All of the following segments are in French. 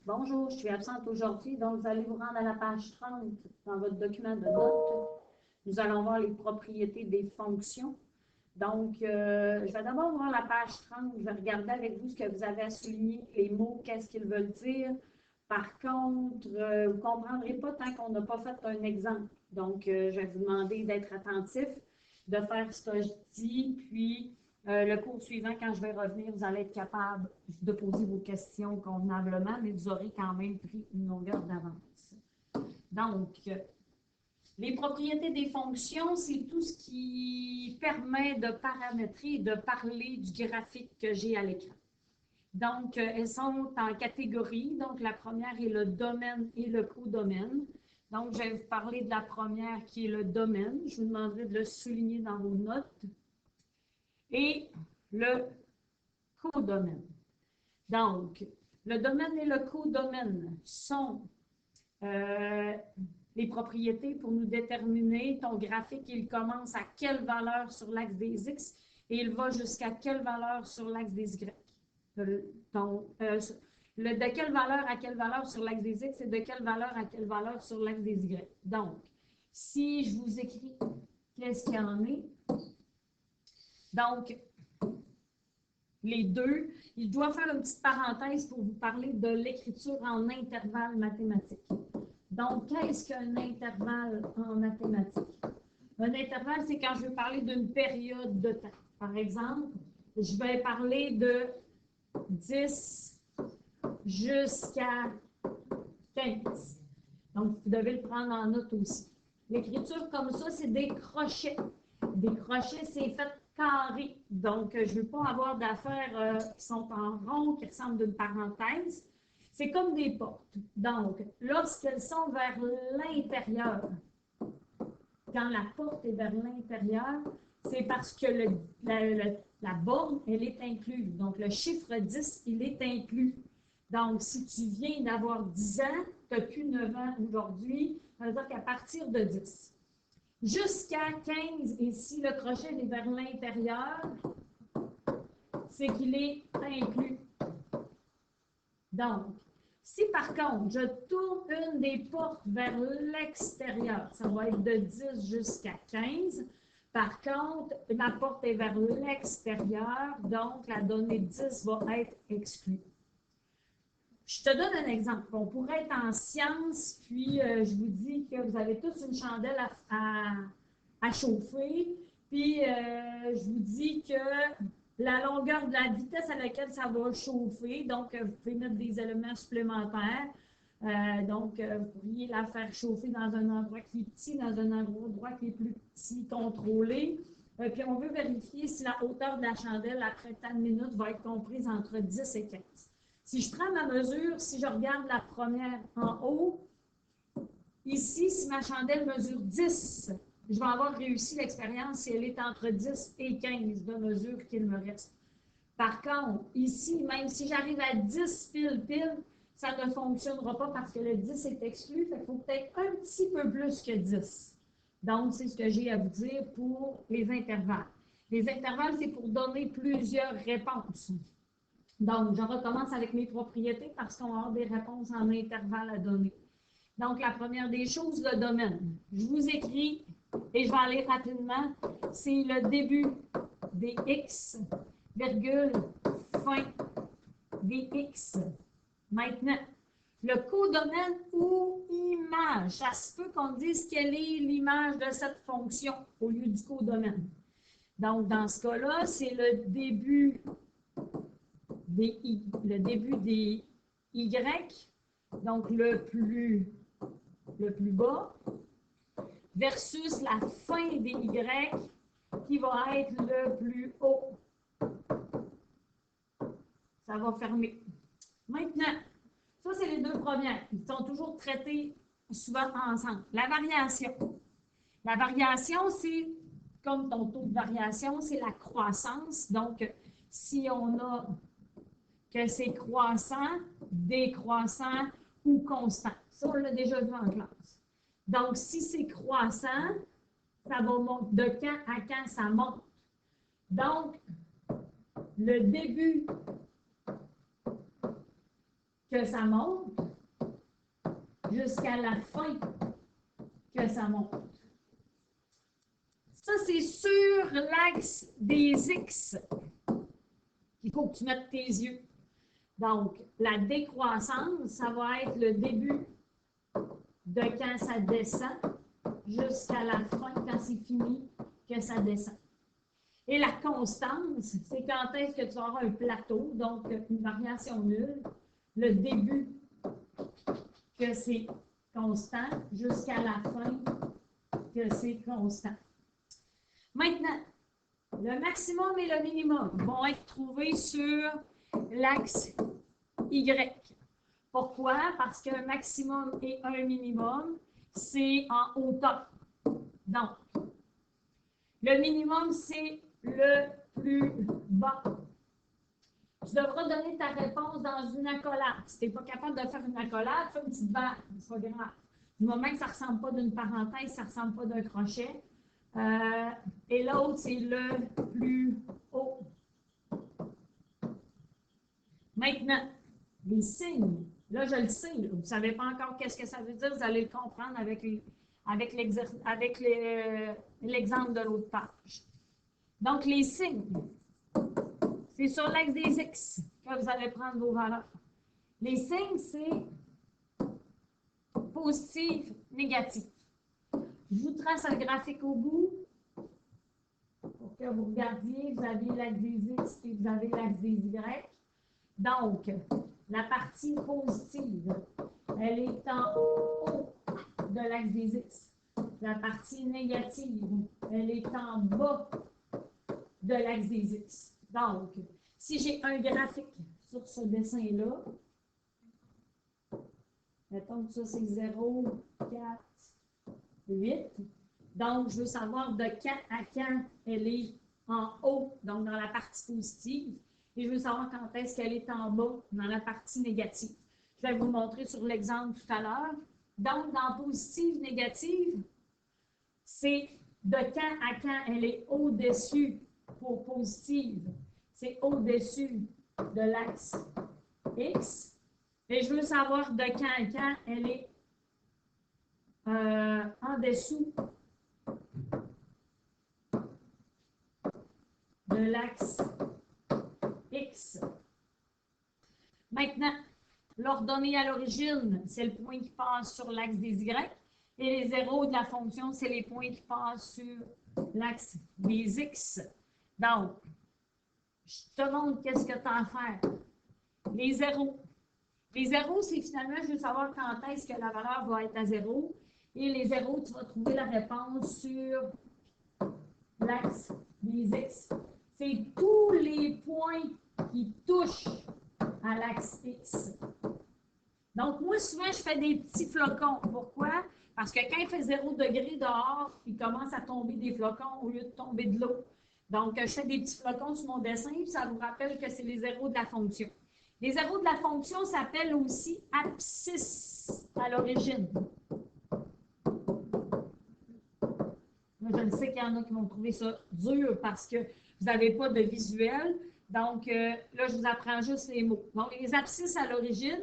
Bonjour, je suis absente aujourd'hui, donc vous allez vous rendre à la page 30 dans votre document de notes. Nous allons voir les propriétés des fonctions. Donc, je vais d'abord voir la page 30. Je vais regarder avec vous ce que vous avez à souligner, les mots, qu'est-ce qu'ils veulent dire. Par contre, vous ne comprendrez pas tant qu'on n'a pas fait un exemple. Donc, je vais vous demander d'être attentif, de faire ce que je dis, puis le cours suivant, quand je vais revenir, vous allez être capable de poser vos questions convenablement, mais vous aurez quand même pris une longueur d'avance. Donc, les propriétés des fonctions, c'est tout ce qui permet de paramétrer et de parler du graphique que j'ai à l'écran. Donc, elles sont en catégorie. Donc, la première est le domaine et le codomaine. Donc, je vais vous parler de la première qui est le domaine. Je vous demanderai de le souligner dans vos notes. Et le codomaine. Donc, le domaine et le codomaine sont les propriétés pour nous déterminer ton graphique, il commence à quelle valeur sur l'axe des X et il va jusqu'à quelle valeur sur l'axe des Y. De quelle valeur à quelle valeur sur l'axe des X et de quelle valeur à quelle valeur sur l'axe des Y. Donc, si je vous écris qu'est-ce qu'il y en est, donc, les deux, il doit faire une petite parenthèse pour vous parler de l'écriture en intervalle mathématique. Donc, qu'est-ce qu'un intervalle en mathématiques? Un intervalle, c'est quand je veux parler d'une période de temps. Par exemple, je vais parler de 10 jusqu'à 15. Donc, vous devez le prendre en note aussi. L'écriture comme ça, c'est des crochets. Des crochets, c'est fait carré. Donc, je ne veux pas avoir d'affaires qui sont en rond, qui ressemblent d'une parenthèse. C'est comme des portes. Donc, lorsqu'elles sont vers l'intérieur, quand la porte est vers l'intérieur, c'est parce que la borne, elle est incluse. Donc, le chiffre 10, il est inclus. Donc, si tu viens d'avoir 10 ans, tu n'as plus 9 ans aujourd'hui, ça veut dire qu'à partir de 10 jusqu'à 15, et si le crochet est vers l'intérieur, c'est qu'il est inclus. Donc, si par contre, je tourne une des portes vers l'extérieur, ça va être de 10 jusqu'à 15. Par contre, ma porte est vers l'extérieur, donc la donnée 10 va être exclue. Je te donne un exemple. On pourrait être en sciences, puis je vous dis que vous avez tous une chandelle à chauffer, puis je vous dis que la longueur de la vitesse à laquelle ça va chauffer, donc vous pouvez mettre des éléments supplémentaires. Donc, vous pourriez la faire chauffer dans un endroit qui est petit, dans un endroit qui est plus petit, contrôlé. Puis on veut vérifier si la hauteur de la chandelle après tant de minutes va être comprise entre 10 et 15. Si je prends ma mesure, si je regarde la première en haut, ici, si ma chandelle mesure 10, je vais avoir réussi l'expérience si elle est entre 10 et 15 de mesure qu'il me reste. Par contre, ici, même si j'arrive à 10 pile, ça ne fonctionnera pas parce que le 10 est exclu. Il faut peut-être un petit peu plus que 10. Donc, c'est ce que j'ai à vous dire pour les intervalles. Les intervalles, c'est pour donner plusieurs réponses. Donc, je recommence avec mes propriétés parce qu'on va avoir des réponses en intervalle à donner. Donc, la première des choses, le domaine. Je vous écris, et je vais aller rapidement, c'est le début des X, virgule, fin des X. Maintenant, le codomaine ou image. Ça se peut qu'on dise quelle est l'image de cette fonction au lieu du codomaine. Donc, dans ce cas-là, c'est le début des Y, donc le plus bas, versus la fin des Y qui va être le plus haut. Ça va fermer. Maintenant, ça, c'est les deux premières. Ils sont toujours traités souvent ensemble. La variation. La variation, c'est comme ton taux de variation, c'est la croissance. Donc, si on a que c'est croissant, décroissant ou constant. Ça, on l'a déjà vu en classe. Donc, si c'est croissant, ça va monter. De quand à quand ça monte? Donc, le début que que ça monte jusqu'à la fin que ça monte. Ça, c'est sur l'axe des X qu'il faut que tu mettes tes yeux. Donc, la décroissance, ça va être le début de quand ça descend jusqu'à la fin, quand c'est fini, que ça descend. Et la constance, c'est quand est-ce que tu vas avoir un plateau, donc une variation nulle, le début que c'est constant jusqu'à la fin que c'est constant. Maintenant, le maximum et le minimum vont être trouvés sur l'axe Y. Pourquoi? Parce qu'un maximum et un minimum, c'est en hauteur. Donc, le minimum, c'est le plus bas. Tu devras donner ta réponse dans une accolade. Si tu n'es pas capable de faire une accolade, fais une petite barre. C'est pas grave. Du moment que ça ne ressemble pas d'une parenthèse, ça ne ressemble pas d'un crochet. Et l'autre, c'est le plus haut. Maintenant, les signes. Là, je le sais. Vous ne savez pas encore qu'est-ce que ça veut dire. Vous allez le comprendre avec l'exemple de l'autre page. Donc, les signes. C'est sur l'axe des X que vous allez prendre vos valeurs. Les signes, c'est positif, négatif. Je vous trace un graphique au bout pour que vous regardiez. Vous avez l'axe des X et vous avez l'axe des Y. Donc, la partie positive, elle est en haut de l'axe des X. La partie négative, elle est en bas de l'axe des X. Donc, si j'ai un graphique sur ce dessin-là, mettons que ça c'est 0, 4, 8. Donc, je veux savoir de quand à quand elle est en haut, donc dans la partie positive. Et je veux savoir quand est-ce qu'elle est en bas, dans la partie négative. Je vais vous montrer sur l'exemple tout à l'heure. Donc, dans positive, négative, c'est de quand à quand elle est au-dessus pour positive. C'est au-dessus de l'axe X. Et je veux savoir de quand à quand elle est en dessous de l'axe X. Maintenant, l'ordonnée à l'origine, c'est le point qui passe sur l'axe des Y. Et les zéros de la fonction, c'est les points qui passent sur l'axe des X. Donc, je te montre qu'est-ce que tu as à faire. Les zéros. Les zéros, c'est finalement, je veux savoir quand est-ce que la valeur va être à 0. Et les zéros, tu vas trouver la réponse sur l'axe des X. C'est tous les points qui touchent à l'axe X. Donc, moi, souvent, je fais des petits flocons. Pourquoi? Parce que quand il fait 0 degré dehors, il commence à tomber des flocons au lieu de tomber de l'eau. Donc, je fais des petits flocons sur mon dessin, puis ça vous rappelle que c'est les zéros de la fonction. Les zéros de la fonction s'appellent aussi abscisse à l'origine. Moi, je le sais qu'il y en a qui vont trouver ça dur parce que vous n'avez pas de visuel. Donc, là, je vous apprends juste les mots. Donc, les abscisses à l'origine,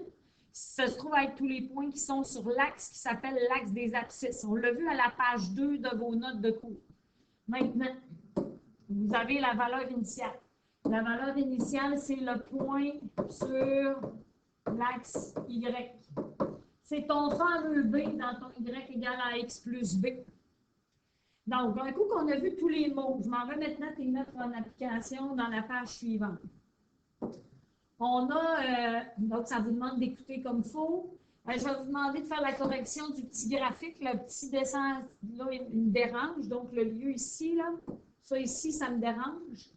ça se trouve à être tous les points qui sont sur l'axe qui s'appelle l'axe des abscisses. On l'a vu à la page 2 de vos notes de cours. Maintenant, vous avez la valeur initiale. La valeur initiale, c'est le point sur l'axe Y. C'est ton fameux B dans ton Y égale à X plus B. Donc, un coup qu'on a vu tous les mots, je m'en vais maintenant te mettre en application dans la page suivante. On a, donc ça vous demande d'écouter comme il faut. Je vais vous demander de faire la correction du petit graphique. Le petit dessin, là, il me dérange. Donc, le lieu ici, là, ça ici, ça me dérange.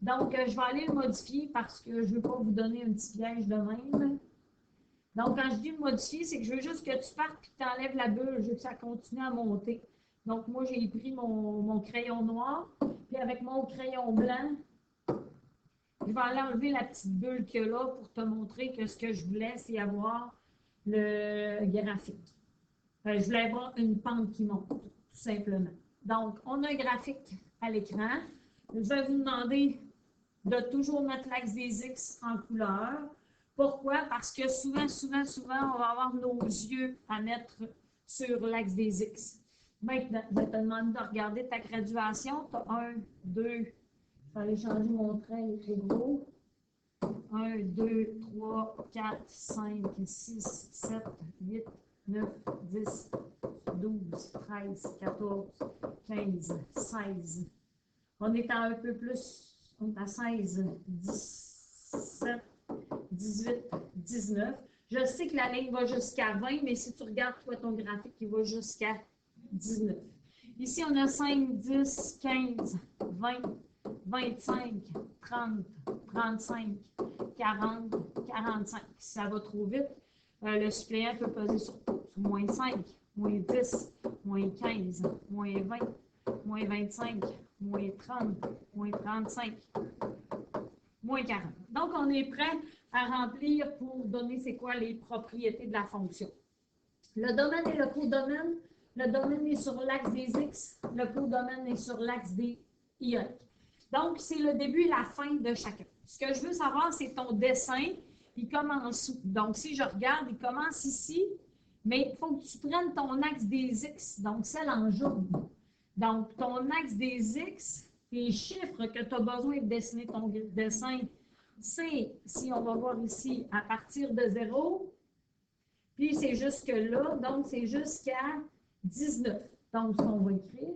Donc, je vais aller le modifier parce que je ne veux pas vous donner un petit piège de même. Donc, quand je dis modifier, c'est que je veux juste que tu partes et que tu enlèves la bulle. Je veux que ça continue à monter. Donc, moi, j'ai pris mon crayon noir. Puis, avec mon crayon blanc, je vais aller enlever la petite bulle qu'il y a là pour te montrer que ce que je voulais, c'est avoir le graphique. Je voulais avoir une pente qui monte, tout simplement. Donc, on a un graphique à l'écran. Je vais vous demander de toujours mettre l'axe des X en couleur. Pourquoi? Parce que souvent, on va avoir nos yeux à mettre sur l'axe des X. Maintenant, je vais te demander de regarder ta graduation. Tu as 1, 2, je vais aller changer mon trait, il est trop gros. 1, 2, 3, 4, 5, 6, 7, 8, 9, 10, 12, 13, 14, 15, 16. On est à un peu plus, on est à 16, 17, 18, 19. Je sais que la ligne va jusqu'à 20, mais si tu regardes toi ton graphique, il va jusqu'à 19. Ici, on a 5, 10, 15, 20, 25, 30, 35, 40, 45. Si ça va trop vite, le suppléant peut peser sur moins 5, moins 10, moins 15, moins 20, moins 25, moins 30, moins 35, moins 40. Donc, on est prêt à remplir pour donner c'est quoi les propriétés de la fonction. Le domaine et le codomaine. Le domaine est sur l'axe des X. Le codomaine est sur l'axe des Y. Donc, c'est le début et la fin de chacun. Ce que je veux savoir, c'est ton dessin. Il commence où? Donc, si je regarde, il commence ici, mais il faut que tu prennes ton axe des X, donc celle en jaune. Donc, ton axe des X, les chiffres que tu as besoin de dessiner ton dessin, c'est, si on va voir ici, à partir de 0, puis c'est jusque là, donc c'est jusqu'à 19. Donc, ce qu'on va écrire,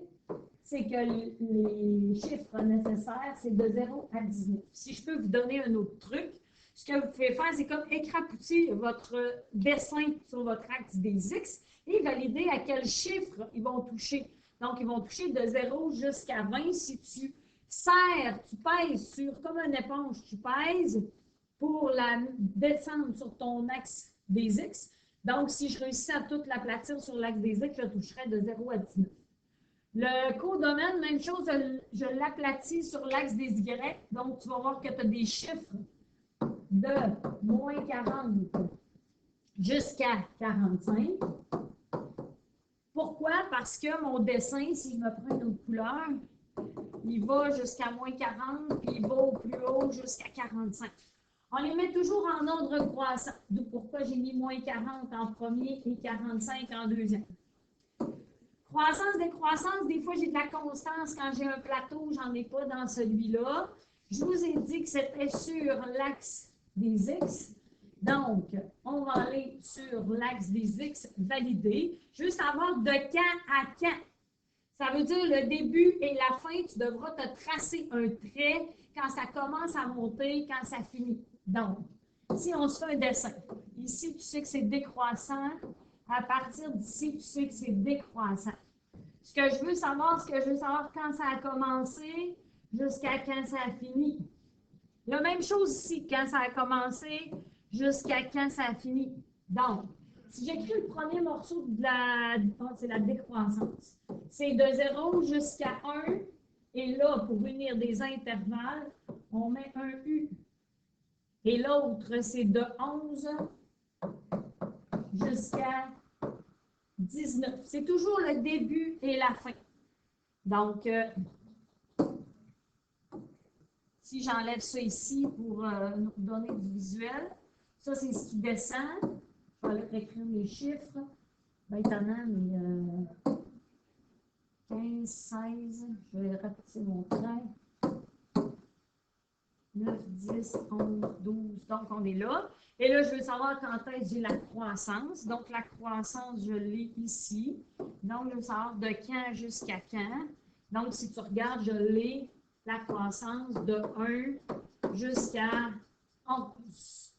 c'est que les chiffres nécessaires, c'est de 0 à 19. Si je peux vous donner un autre truc, ce que vous pouvez faire, c'est comme écrapoutir votre dessin sur votre axe des X et valider à quel chiffre ils vont toucher. Donc, ils vont toucher de 0 jusqu'à 20. Si tu serres, tu pèses sur, comme une éponge, tu pèses pour la descendre sur ton axe des X. Donc, si je réussis à toute l'aplatir sur l'axe des X, je toucherai de 0 à 19. Le codomaine, même chose, je l'aplatis sur l'axe des Y. Donc, tu vas voir que tu as des chiffres de moins 40 jusqu'à 45. Pourquoi? Parce que mon dessin, si je me prends une autre couleur, il va jusqu'à moins 40, puis il va au plus haut jusqu'à 45. On les met toujours en ordre croissant. D'où pourquoi j'ai mis moins 40 en premier et 45 en deuxième. Croissance, décroissance, des fois j'ai de la constance quand j'ai un plateau, j'en ai pas dans celui-là. Je vous ai dit que c'était sur l'axe des X. Donc, on va aller sur l'axe des X validé. Juste savoir de quand à quand. Ça veut dire le début et la fin, tu devras te tracer un trait quand ça commence à monter, quand ça finit. Donc, si on se fait un dessin, ici, tu sais que c'est décroissant. À partir d'ici, tu sais que c'est décroissant. Ce que je veux savoir, quand ça a commencé jusqu'à quand ça a fini. La même chose ici, quand ça a commencé jusqu'à quand ça a fini. Donc, si j'écris le premier morceau de c'est la décroissance. C'est de 0 jusqu'à 1. Et là, pour venir des intervalles, on met un U. Et l'autre, c'est de 11 jusqu'à 19. C'est toujours le début et la fin. Donc, si j'enlève ça ici pour nous donner du visuel, ça, c'est ce qui descend. Je vais aller écrire mes chiffres. Maintenant, mais 15, 16, je vais rapetisser mon trait. 9, 10, 11, 12. Donc, on est là. Et là, je veux savoir quand est-ce que j'ai la croissance. Donc, la croissance, je l'ai ici. Donc, je veux savoir de quand jusqu'à quand. Donc, si tu regardes, je l'ai, la croissance de 1 jusqu'à 11.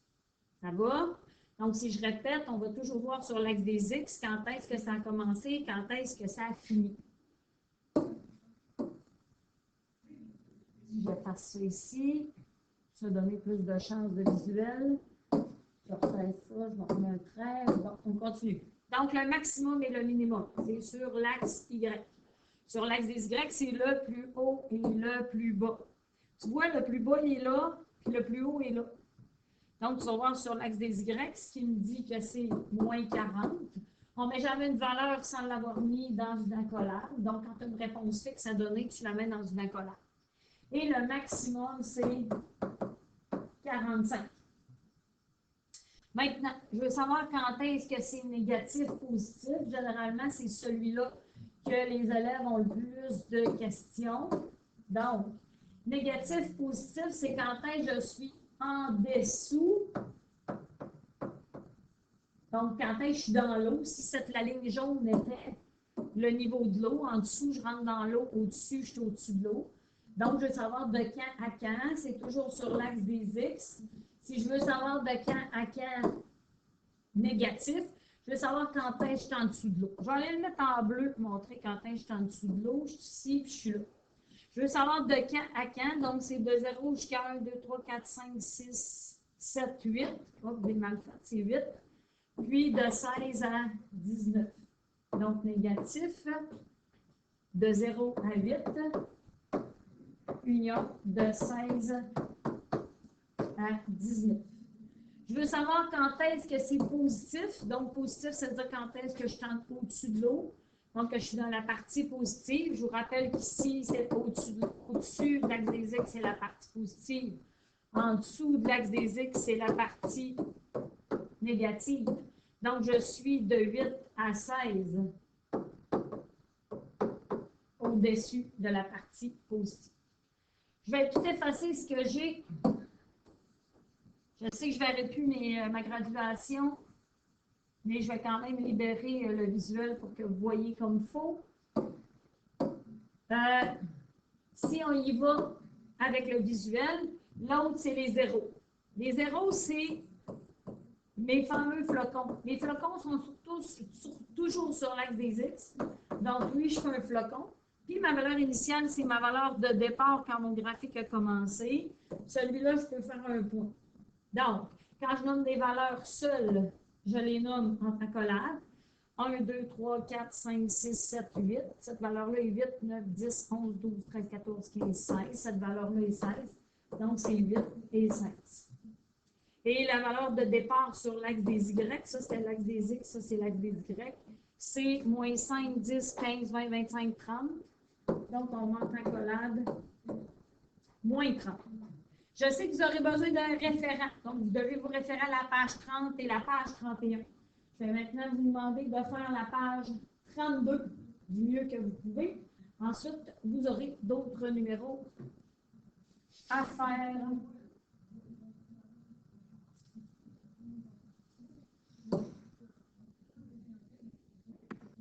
Ça va? Donc, si je répète, on va toujours voir sur l'axe des X quand est-ce que ça a commencé, quand est-ce que ça a fini. Je vais faire ça ici. Ça va donner plus de chances de visuel. Je refais ça, je vais remettre un trait. Bon, on continue. Donc, le maximum et le minimum, c'est sur l'axe Y. Sur l'axe des Y, c'est le plus haut et le plus bas. Tu vois, le plus bas, il est là, puis le plus haut est là. Donc, tu vas voir sur l'axe des Y, ce qui me dit que c'est moins 40. On ne met jamais une valeur sans l'avoir mis dans une accolade. Donc, quand tu as une réponse fixe à donner, tu la mets dans une accolade. Et le maximum, c'est 45. Maintenant, je veux savoir quand est-ce que c'est négatif, positif. Généralement, c'est celui-là que les élèves ont le plus de questions. Donc, négatif, positif, c'est quand est-ce que je suis en dessous. Donc, quand est-ce que je suis dans l'eau, si la ligne jaune était le niveau de l'eau, en dessous, je rentre dans l'eau, au-dessus, je suis au-dessus de l'eau. Donc, je veux savoir de quand à quand, c'est toujours sur l'axe des X. Si je veux savoir de quand à quand négatif, je veux savoir quand est-ce que je suis en dessous de l'eau. Je vais aller le mettre en bleu pour montrer quand est-ce que je suis en dessous de l'eau. Je suis ici, puis je suis là. Je veux savoir de quand à quand, donc c'est de 0 jusqu'à 1, 2, 3, 4, 5, 6, 7, 8. Oh, j'ai mal fait, c'est 8. Puis de 16 à 19. Donc négatif, de 0 à 8. Union de 16 à 19. Je veux savoir quand est-ce que c'est positif. Donc, positif, ça veut dire quand est-ce que je tente au-dessus de l'eau. Donc, je suis dans la partie positive. Je vous rappelle qu'ici, c'est au-dessus de l'axe des X, c'est la partie positive. En dessous de l'axe des X, c'est la partie négative. Donc, je suis de 8 à 16 au-dessus de la partie positive. Je vais tout effacer ce que j'ai. Je sais que je ne verrai plus ma graduation, mais je vais quand même libérer le visuel pour que vous voyez comme il faut. Si on y va avec le visuel, l'autre, c'est les zéros. Les zéros, c'est mes fameux flocons. Les flocons sont toujours sur l'axe des X. Donc, lui, je fais un flocon. Puis, ma valeur initiale, c'est ma valeur de départ quand mon graphique a commencé. Celui-là, je peux faire un point. Donc, quand je nomme des valeurs seules, je les nomme en accolade. 1, 2, 3, 4, 5, 6, 7, 8. Cette valeur-là est 8, 9, 10, 11, 12, 13, 14, 15, 16. Cette valeur-là est 16. Donc, c'est 8 et 16. Et la valeur de départ sur l'axe des Y, ça c'est l'axe des X, ça c'est l'axe des Y, c'est moins 5, 10, 15, 20, 25, 30. Donc, on monte en accolade moins 30. Je sais que vous aurez besoin d'un référent. Donc, vous devez vous référer à la page 30 et la page 31. Je vais maintenant vous demander de faire la page 32 du mieux que vous pouvez. Ensuite, vous aurez d'autres numéros à faire